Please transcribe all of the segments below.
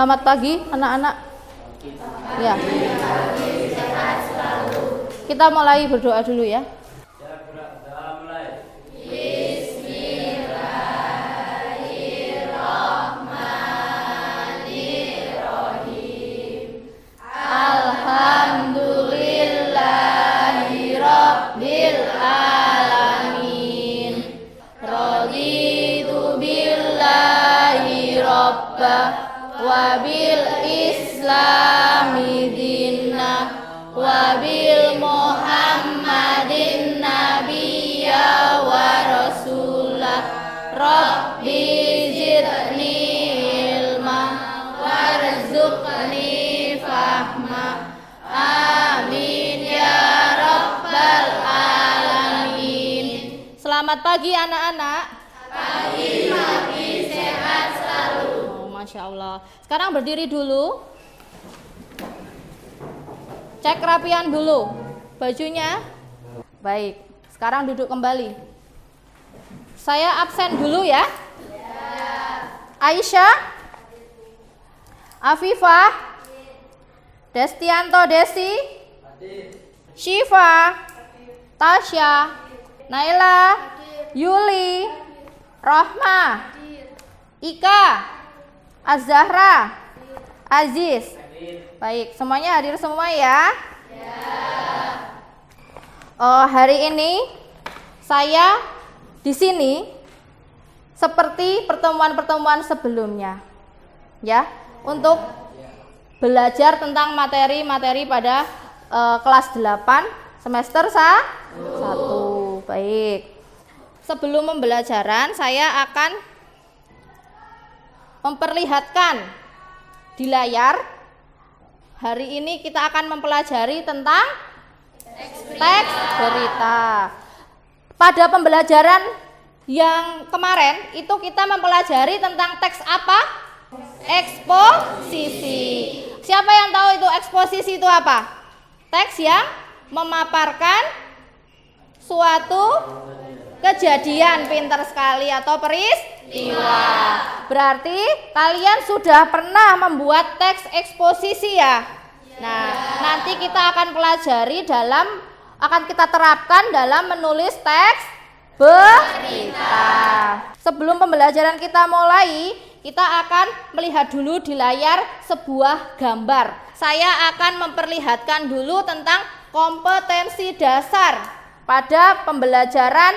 Selamat pagi anak-anak. Ya. Kita mulai berdoa dulu ya. Bismillahirrahmanirrahim. Alhamdulillahirabbil alamin. Raditu billahi rabbah wa bil islami dinna wa bil muhammadin nabiyya wa rasulah. Rabbi zidni ilma warzuqni fahma. Amin ya rabbal alamin. Selamat pagi anak-anak. Pagi sehat selalu. Masya Allah. Sekarang berdiri dulu. Cek kerapian dulu bajunya. Baik. Sekarang duduk kembali. Saya absen dulu ya. Aisyah, Afifah, Destianto Desi, Syifa, Tasya, Naila, Yuli, Rohmah, Ika, Az-Zahra, Aziz. Baik, semuanya hadir semua ya? Oh, hari ini saya di sini seperti pertemuan-pertemuan sebelumnya, ya, untuk belajar tentang materi-materi pada kelas 8 semester 1. Baik. Sebelum pembelajaran, saya akan memperlihatkan di layar. Hari ini kita akan mempelajari tentang teks berita. Pada pembelajaran yang kemarin itu kita mempelajari tentang teks apa? Eksposisi. Siapa yang tahu itu eksposisi itu apa? Teks yang memaparkan suatu kejadian. Pintar sekali, atau peristiwa. Berarti kalian sudah pernah membuat teks eksposisi ya? Nah, nanti kita akan pelajari akan kita terapkan dalam menulis teks berita. Sebelum pembelajaran kita mulai, kita akan melihat dulu di layar sebuah gambar. Saya akan memperlihatkan dulu tentang kompetensi dasar pada pembelajaran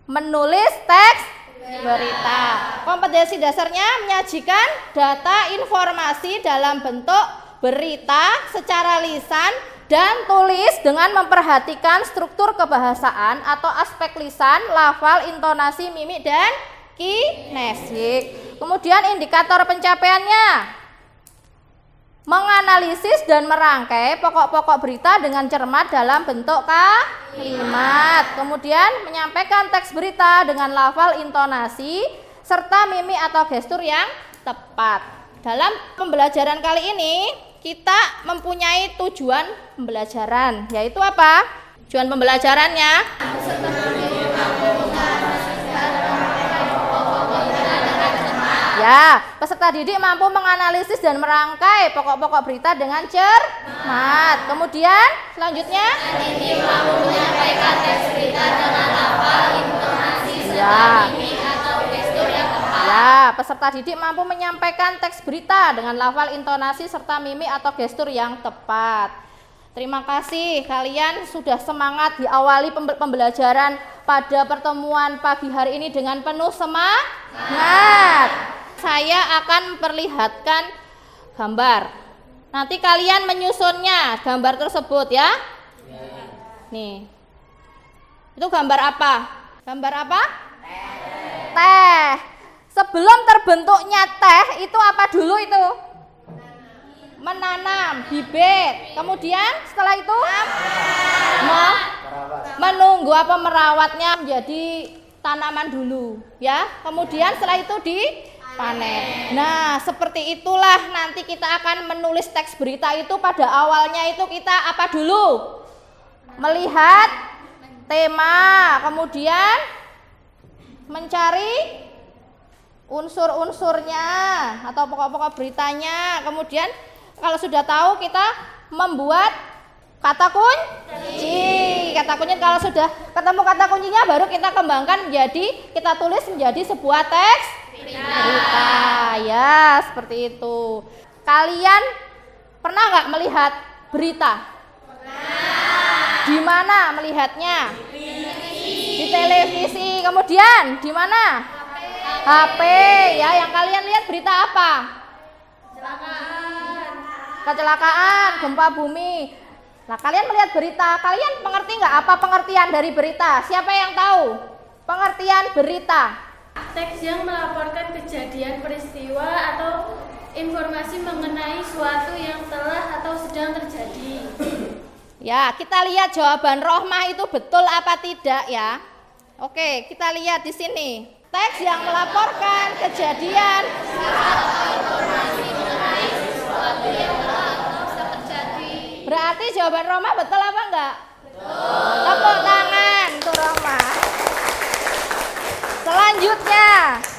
menulis teks berita. Kompetensi dasarnya menyajikan data informasi dalam bentuk berita secara lisan dan tulis dengan memperhatikan struktur kebahasaan atau aspek lisan, lafal, intonasi, mimik, dan kinesik. Kemudian indikator pencapaiannya: menganalisis dan merangkai pokok-pokok berita dengan cermat dalam bentuk kalimat. Kemudian menyampaikan teks berita dengan lafal, intonasi, serta mimik atau gestur yang tepat. Dalam pembelajaran kali ini kita mempunyai tujuan pembelajaran, yaitu apa? Tujuan pembelajarannya ya, peserta didik mampu menganalisis dan merangkai pokok-pokok berita dengan cermat. Kemudian selanjutnya mampu menyampaikan teks berita dengan lafal, intonasi, serta mimik atau gestur yang tepat. Ya, peserta didik mampu menyampaikan teks berita dengan lafal, intonasi, serta mimik atau gestur yang tepat. Terima kasih, kalian sudah semangat diawali pembelajaran pada pertemuan pagi hari ini dengan penuh semangat. Saya akan memperlihatkan gambar. Nanti kalian menyusunnya gambar tersebut ya. Nih. Itu gambar apa? Gambar apa? Teh. Sebelum terbentuknya teh itu apa dulu itu? Menanam bibit. Kemudian setelah itu menunggu merawatnya menjadi tanaman dulu ya. Kemudian setelah itu dipanen. Nah, seperti itulah nanti kita akan menulis teks berita itu. Pada awalnya itu kita apa dulu? Melihat tema, kemudian mencari unsur-unsurnya atau pokok-pokok beritanya. Kemudian kalau sudah tahu kita membuat kata kunci. Kata kunci kalau sudah ketemu kata kuncinya baru kita kembangkan menjadi, kita tulis menjadi sebuah teks berita. Ya, seperti itu. Kalian pernah nggak melihat berita? Di mana melihatnya? Di televisi. Kemudian di mana? HP. Ya, yang kalian lihat berita apa? Kecelakaan, gempa bumi. Nah, kalian melihat berita, kalian mengerti nggak apa pengertian dari berita? Siapa yang tahu pengertian berita? Teks yang melaporkan kejadian, peristiwa, atau informasi mengenai suatu yang telah atau sedang terjadi. Ya, kita lihat jawaban Rohmah itu betul apa tidak ya. Oke, kita lihat di sini. Teks yang melaporkan kejadian atau informasi mengenai sesuatu yang telah atau sedang terjadi. Berarti jawaban Rohmah betul apa enggak? Betul. Tepuk tangan untuk Rohmah.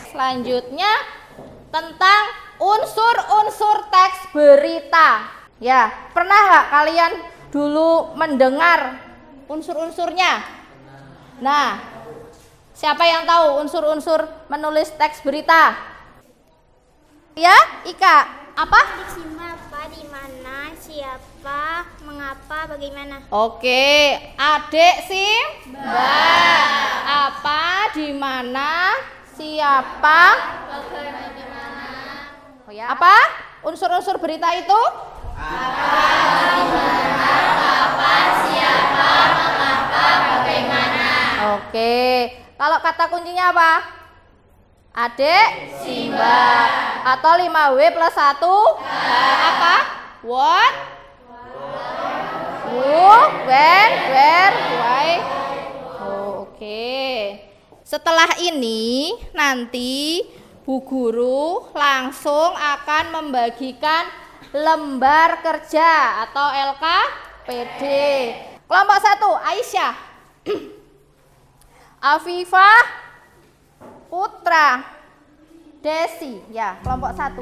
Selanjutnya tentang unsur-unsur teks berita. Ya, pernah nggak kalian dulu mendengar unsur-unsurnya? Nah, siapa yang tahu unsur-unsur menulis teks berita? Ya, Ika, apa? Apa, di mana, siapa, mengapa, bagaimana. Oke, adik Mbak. Apa, di mana, siapa, bagaimana. Oh ya, apa? Unsur-unsur berita itu? Apa, di mana, kapan, siapa, mengapa, bagaimana. Oke, kalau kata kuncinya apa? Adik Mbak. Atau 5W plus 1 apa? What? Who? When? Where? Why? Oh, oke. Setelah ini nanti Bu Guru langsung akan membagikan lembar kerja atau LKPD. Kelompok 1, Aisyah. Afifah, Putra, Desi. Ya, kelompok 1.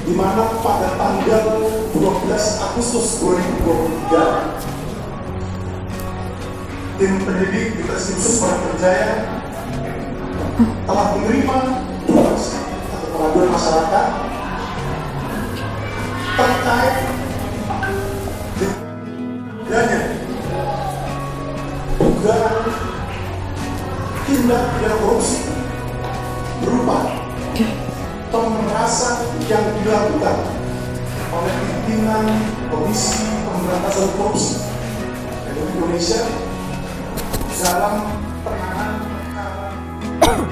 Di mana pada tanggal 12 Agustus 2023 tim penyidik di Treskrim Suspolda Berjaya telah menerima tugas atau pengaduan masyarakat terkait dengan dugaan tindak pidana korupsi berupa pemerasan yang dilakukan oleh pimpinan Komisi Pemberantasan Korupsi Republik Indonesia dalam penanganan perkara.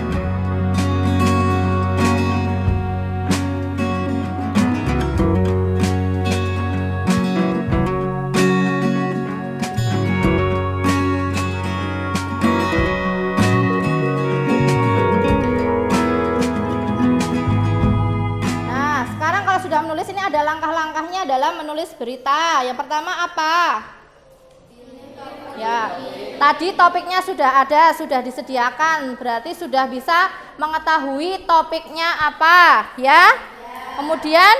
Ada langkah-langkahnya dalam menulis berita. Yang pertama apa? Ya, tadi topiknya sudah ada, sudah disediakan, berarti sudah bisa mengetahui topiknya apa, ya? Kemudian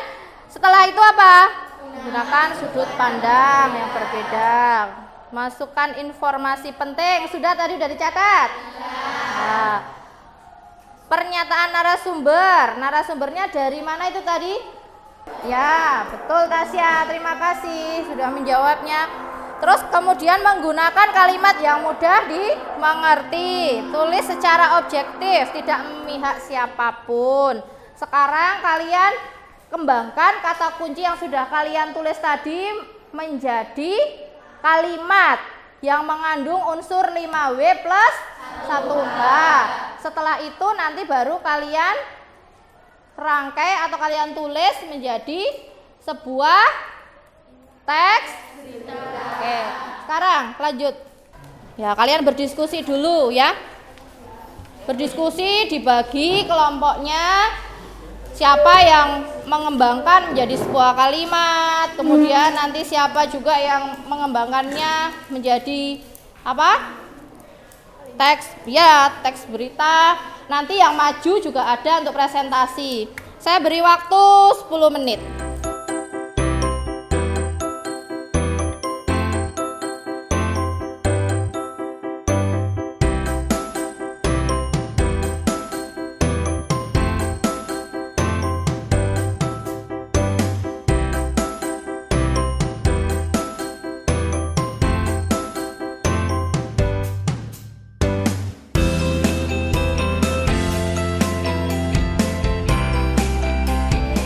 setelah itu apa? Gunakan sudut pandang yang berbeda. Masukkan informasi penting, sudah tadi sudah dicatat. Nah, pernyataan narasumbernya dari mana itu tadi? Ya, betul Tasya, terima kasih sudah menjawabnya. Terus kemudian menggunakan kalimat yang mudah dimengerti. Tulis secara objektif, tidak memihak siapapun. Sekarang kalian kembangkan kata kunci yang sudah kalian tulis tadi menjadi kalimat yang mengandung unsur 5W plus 1H. Setelah itu nanti baru kalian rangkai atau kalian tulis menjadi sebuah teks. Oke, sekarang lanjut. Ya, kalian berdiskusi dulu ya. Berdiskusi, dibagi kelompoknya. siapa yang mengembangkan menjadi sebuah kalimat, kemudian nanti siapa juga yang mengembangkannya menjadi apa? Teks berita. Nanti yang maju juga ada untuk presentasi. Saya beri waktu 10 menit.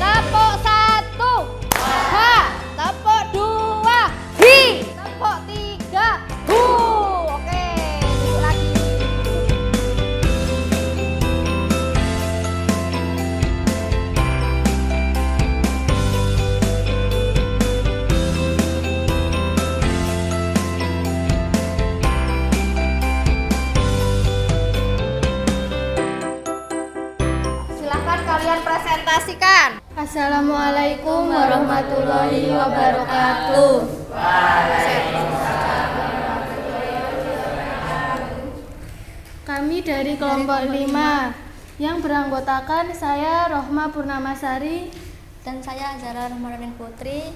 Tepuk 1, H. Tepuk 2, hi. Tepuk 3, hu. Oke, duduk lagi. Silahkan kalian presentasikan. Assalamualaikum warahmatullahi wabarakatuh. Kami dari kelompok 5 yang beranggotakan saya Rohma Purnamasari Dan saya Zara Rahmanuddin Putri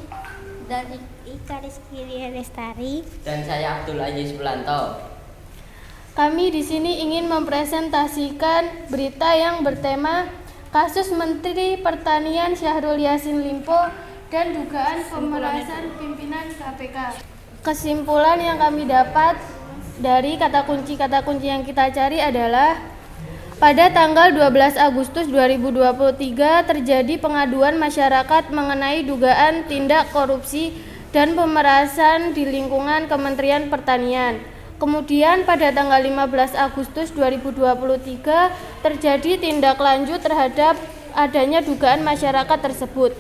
dan Ika Rizky Lestari. Dan saya Abdul Aziz Bulanto. Kami di sini ingin mempresentasikan berita yang bertema kasus Menteri Pertanian Syahrul Yassin Limpo dan dugaan pemerasan pimpinan KPK. Kesimpulan yang kami dapat dari kata kunci yang kita cari adalah pada tanggal 12 Agustus 2023 terjadi pengaduan masyarakat mengenai dugaan tindak korupsi dan pemerasan di lingkungan Kementerian Pertanian. Kemudian pada tanggal 15 Agustus 2023 terjadi tindak lanjut terhadap adanya dugaan masyarakat tersebut.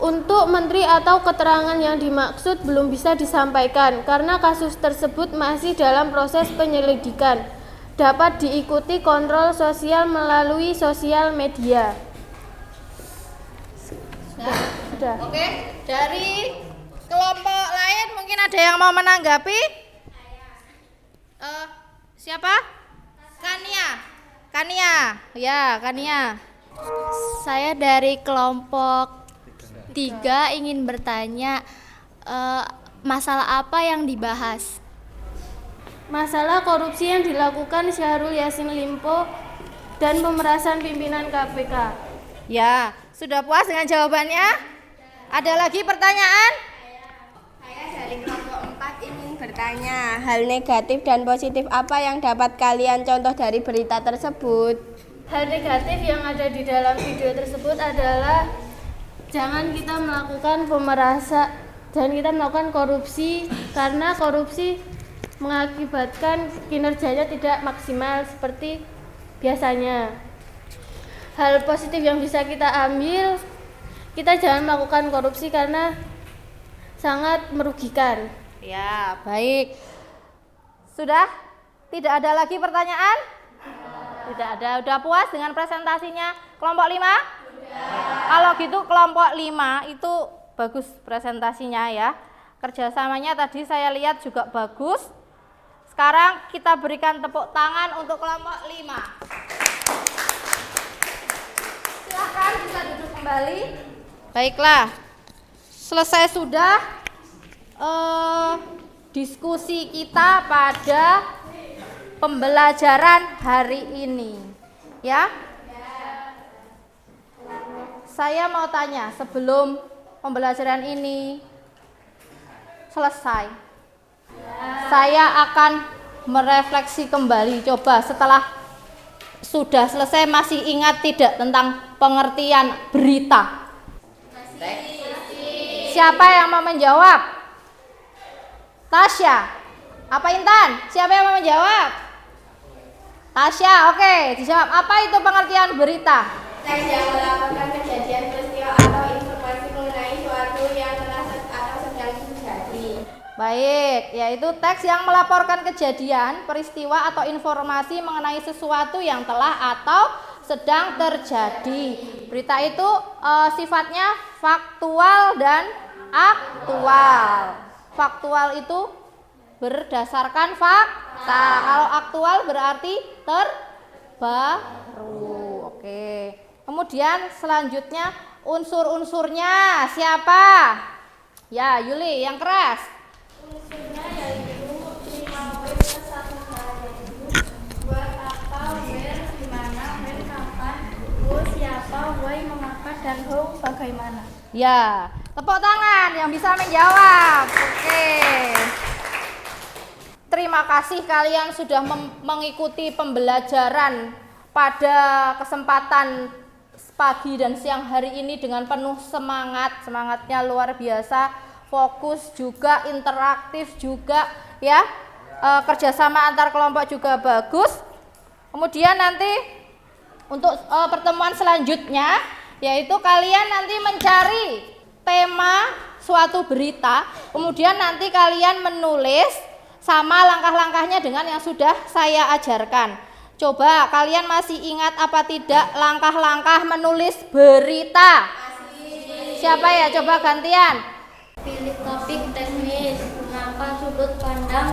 Untuk menteri atau keterangan yang dimaksud belum bisa disampaikan karena kasus tersebut masih dalam proses penyelidikan. Dapat diikuti kontrol sosial melalui sosial media. Sudah. Oke, dari kelompok lain mungkin ada yang mau menanggapi? Siapa? Kania. Ya, Kania. Saya dari kelompok 3 ingin bertanya masalah apa yang dibahas? Masalah korupsi yang dilakukan Syahrul Yassin Limpo dan pemerasan pimpinan KPK. Ya, sudah puas dengan jawabannya? Ada lagi pertanyaan? Saya dari kelompok 4 ingin bertanya, hal negatif dan positif apa yang dapat kalian contoh dari berita tersebut? Hal negatif yang ada di dalam video tersebut adalah jangan kita melakukan korupsi karena korupsi mengakibatkan kinerjanya tidak maksimal seperti biasanya. Hal positif yang bisa kita ambil, kita jangan melakukan korupsi karena sangat merugikan. Ya, baik. Sudah? Tidak ada lagi pertanyaan? Tidak ada. Udah puas dengan presentasinya kelompok 5? Kalau gitu kelompok 5 itu bagus presentasinya ya. Kerjasamanya tadi saya lihat juga bagus. Sekarang kita berikan tepuk tangan untuk kelompok 5. Silakan bisa duduk kembali. Baiklah, selesai sudah diskusi kita pada pembelajaran hari ini, ya. Saya mau tanya sebelum pembelajaran ini selesai. Saya akan merefleksi kembali. Coba setelah sudah selesai masih ingat tidak tentang pengertian berita? Siapa yang mau menjawab? Tasya. Apa Intan? Siapa yang mau menjawab? Tasya, oke. Dijawab. Apa itu pengertian berita? Teks yang melaporkan kejadian peristiwa atau informasi mengenai suatu yang telah atau sedang terjadi. Baik, yaitu teks yang melaporkan kejadian, peristiwa atau informasi mengenai sesuatu yang telah atau sedang terjadi. Berita itu sifatnya faktual dan aktual. Faktual itu berdasarkan fakta. Kalau aktual berarti terbaru. Oke. Kemudian selanjutnya unsur-unsurnya siapa? Ya, Yuli yang keras. Unsurnya yaitu 5W plus 1H, yaitu buat apa, where, di mana, when, kapan, who, siapa, why, mengapa, dan how, bagaimana. Ya, tepuk tangan yang bisa menjawab. Oke. Terima kasih kalian sudah mengikuti pembelajaran pada kesempatan pagi dan siang hari ini dengan penuh semangat. Semangatnya luar biasa, fokus juga, interaktif juga ya. Kerjasama antar kelompok juga bagus. Kemudian nanti untuk pertemuan selanjutnya yaitu kalian nanti mencari tema suatu berita, kemudian nanti kalian menulis sama langkah-langkahnya dengan yang sudah saya ajarkan. Coba kalian masih ingat apa tidak langkah-langkah menulis berita? Siapa ya? Coba gantian. Pilih topik teknis, gunakan sudut pandang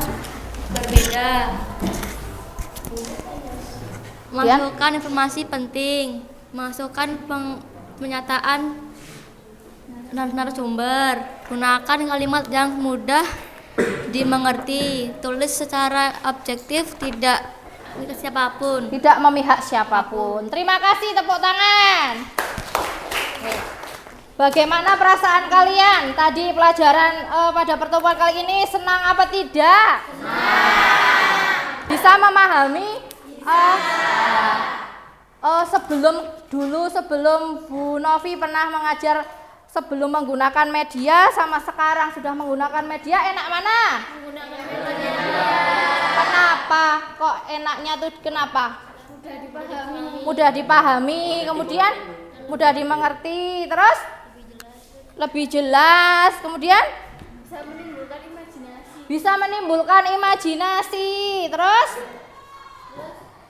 berbeda. Masukkan informasi penting, masukkan pernyataan narasumber, gunakan kalimat yang mudah dimengerti, tulis secara objektif, tidak ke siapapun. Tidak memihak siapapun. Terima kasih, tepuk tangan. Oke. Bagaimana perasaan kalian tadi pelajaran pada pertemuan kali ini? Senang apa tidak? Senang. Bisa memahami? Sebelum Bu Novi pernah mengajar sebelum menggunakan media sama sekarang sudah menggunakan media, enak mana? Menggunakan media. Kenapa? Kok enaknya tuh kenapa? Mudah dipahami. Mudah dipahami, kemudian mudah dimengerti, terus lebih jelas, kemudian Bisa menimbulkan imajinasi. bisa menimbulkan imajinasi, terus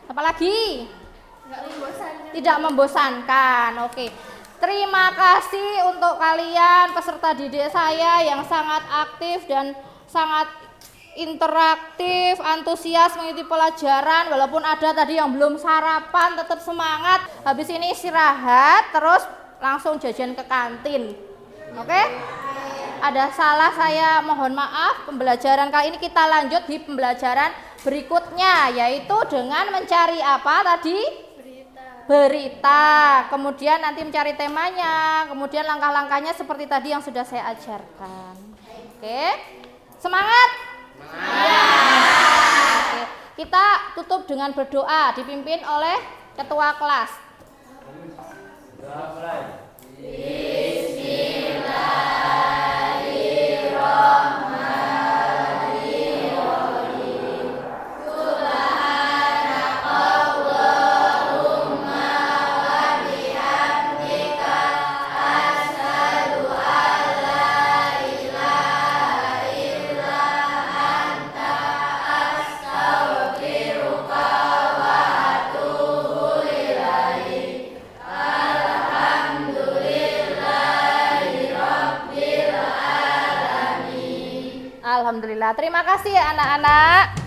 apa lagi? Nggak membosankan. Tidak membosankan. Oke. Terima kasih untuk kalian peserta didik saya yang sangat aktif dan sangat interaktif, antusias mengikuti pelajaran. Walaupun ada tadi yang belum sarapan, tetap semangat. Habis ini istirahat, terus langsung jajan ke kantin. Oke? Ada salah saya mohon maaf. Pembelajaran kali ini kita lanjut di pembelajaran berikutnya, yaitu dengan mencari apa tadi? Berita. Kemudian nanti mencari temanya, kemudian langkah-langkahnya seperti tadi yang sudah saya ajarkan. Oke? Semangat? Oke. Kita tutup dengan berdoa dipimpin oleh ketua kelas. Alhamdulillah. Terima kasih anak-anak.